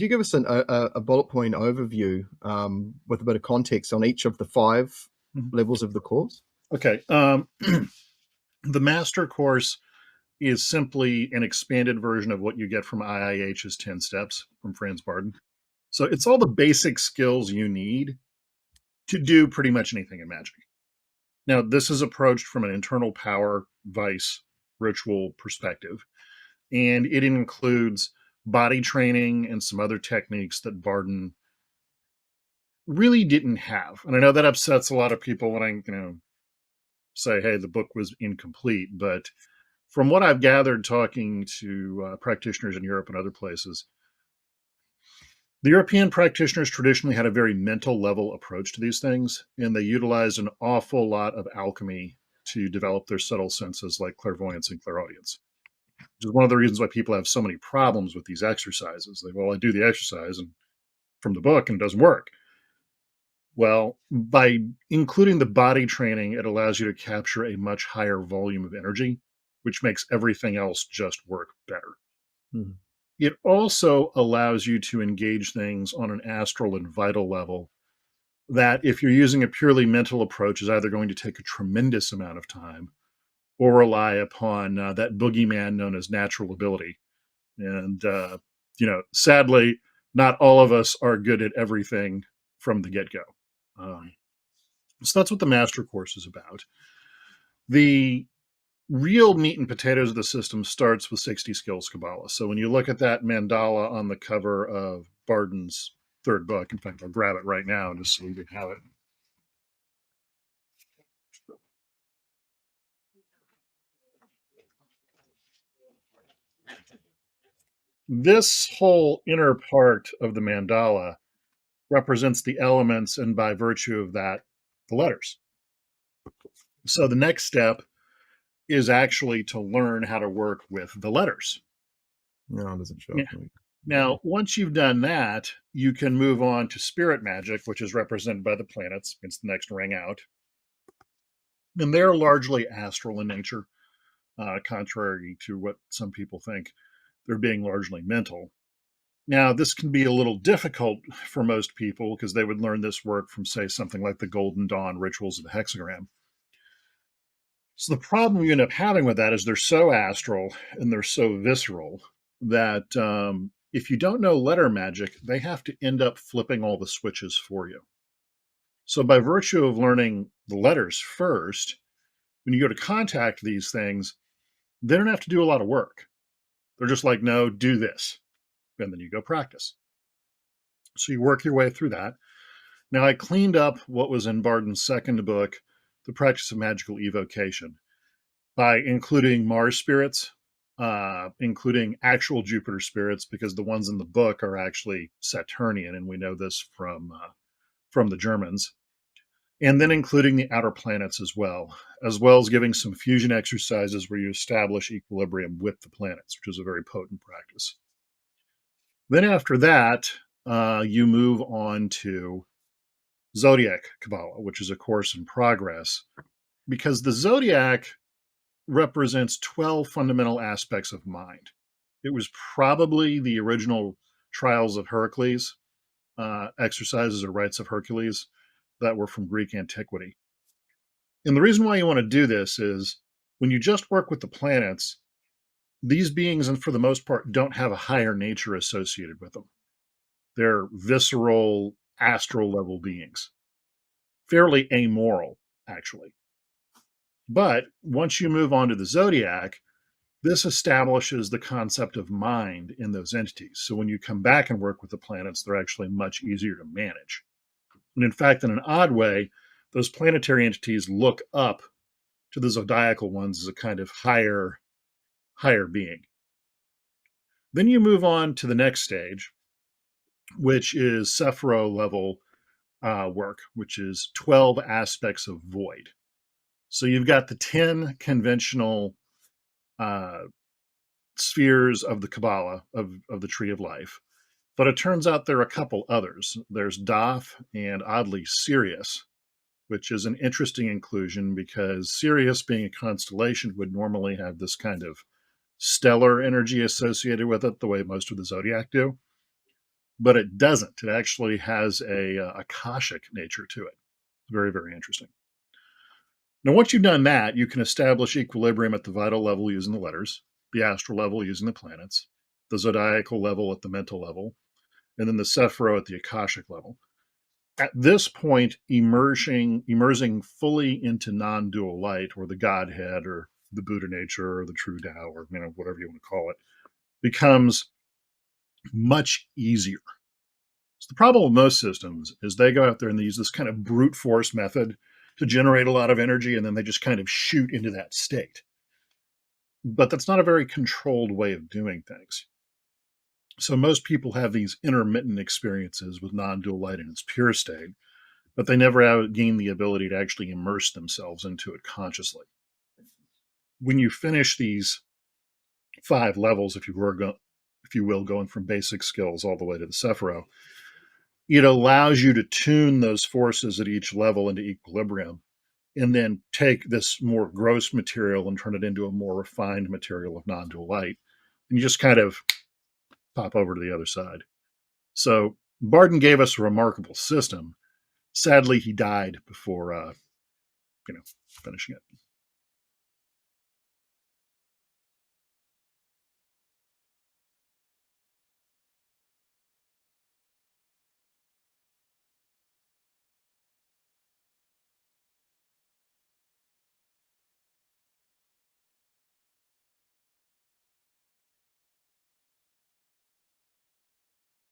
you give us a bullet point overview with a bit of context on each of the 5 Mhm. levels of the course? Okay. The master course is simply an expanded version of what you get from IIH's 10 steps from Franz Barden. So it's all the basic skills you need to do pretty much anything in magic. Now, this is approached from an internal power, vice, ritual perspective, and it includes body training and some other techniques that Barden really didn't have. And I know that upsets a lot of people when I say, hey, the book was incomplete. But from what I've gathered talking to practitioners in Europe and other places, the European practitioners traditionally had a very mental level approach to these things, and they utilized an awful lot of alchemy to develop their subtle senses like clairvoyance and clairaudience, which is one of the reasons why people have so many problems with these exercises. Well, I do the exercise and from the book and it doesn't work. Well, by including the body training, it allows you to capture a much higher volume of energy, which makes everything else just work better. Mhm. It also allows you to engage things on an astral and vital level that, if you're using a purely mental approach, is either going to take a tremendous amount of time or rely upon that boogeyman known as natural ability. And, sadly, not all of us are good at everything from the get go. Um, So that's what the master course is about. The real meat and potatoes of the system starts with 60 skills Kabbalah. So when you look at that mandala on the cover of Barden's third book, in fact, I'll grab it right now just so you can have it. This whole inner part of the mandala represents the elements, and by virtue of that, the letters. So the next step is actually to learn how to work with the letters. No, it doesn't show Yeah. up. Now, once you've done that, you can move on to spirit magic, which is represented by the planets. It's the next ring out. And they're largely astral in nature, contrary to what some people think. They're being largely mental. Now, this can be a little difficult for most people because they would learn this work from, say, something like the Golden Dawn rituals of the hexagram. So the problem you end up having with that is they're so astral and they're so visceral that if you don't know letter magic, they have to end up flipping all the switches for you. So by virtue of learning the letters first, when you go to contact these things, they don't have to do a lot of work. They're just like, no, do this. And then you go practice. So you work your way through that. Now, I cleaned up what was in Barden's second book, The Practice of Magical Evocation, by including Mars spirits, including actual Jupiter spirits, because the ones in the book are actually Saturnian, and we know this from the Germans, and then including the outer planets as well as giving some fusion exercises where you establish equilibrium with the planets, which is a very potent practice. Then after that, you move on to Zodiac Kabbalah, which is a course in progress, because the Zodiac represents 12 fundamental aspects of mind. It was probably the original trials of Heracles, exercises or rites of Hercules that were from Greek antiquity. And the reason why you want to do this is when you just work with the planets, these beings, and for the most part, don't have a higher nature associated with them. They're visceral, astral level beings, fairly amoral, actually. But once you move on to the zodiac, this establishes the concept of mind in those entities. So when you come back and work with the planets, they're actually much easier to manage. And in fact, in an odd way, those planetary entities look up to the zodiacal ones as a kind of higher being. Then you move on to the next stage, which is Sephiro level work, which is 12 aspects of void. So you've got the 10 conventional uh, spheres of the Kabbalah, of the Tree of Life. But it turns out there are a couple others. There's Daph and oddly Sirius, which is an interesting inclusion because Sirius, being a constellation, would normally have this kind of stellar energy associated with it, the way most of the zodiac do. but it doesn't. It actually has a Akashic nature to it. Very, very interesting. Now, once you've done that, you can establish equilibrium at the vital level using the letters, the astral level using the planets, the zodiacal level at the mental level, and then the Sephiro at the Akashic level. At this point, immersing fully into non-dual light, or the Godhead, or the Buddha nature, or the true Tao, or whatever you want to call it, becomes much easier. So the problem with most systems is they go out there and they use this kind of brute force method to generate a lot of energy, and then they just kind of shoot into that state. But that's not a very controlled way of doing things. So most people have these intermittent experiences with non-dual light in its pure state, but they never gain the ability to actually immerse themselves into it consciously. When you finish these 5 levels, if you will, going from basic skills all the way to the Sephiro, it allows you to tune those forces at each level into equilibrium, and then take this more gross material and turn it into a more refined material of non-dual light. And you just kind of pop over to the other side. So Barden gave us a remarkable system. Sadly, he died before finishing it.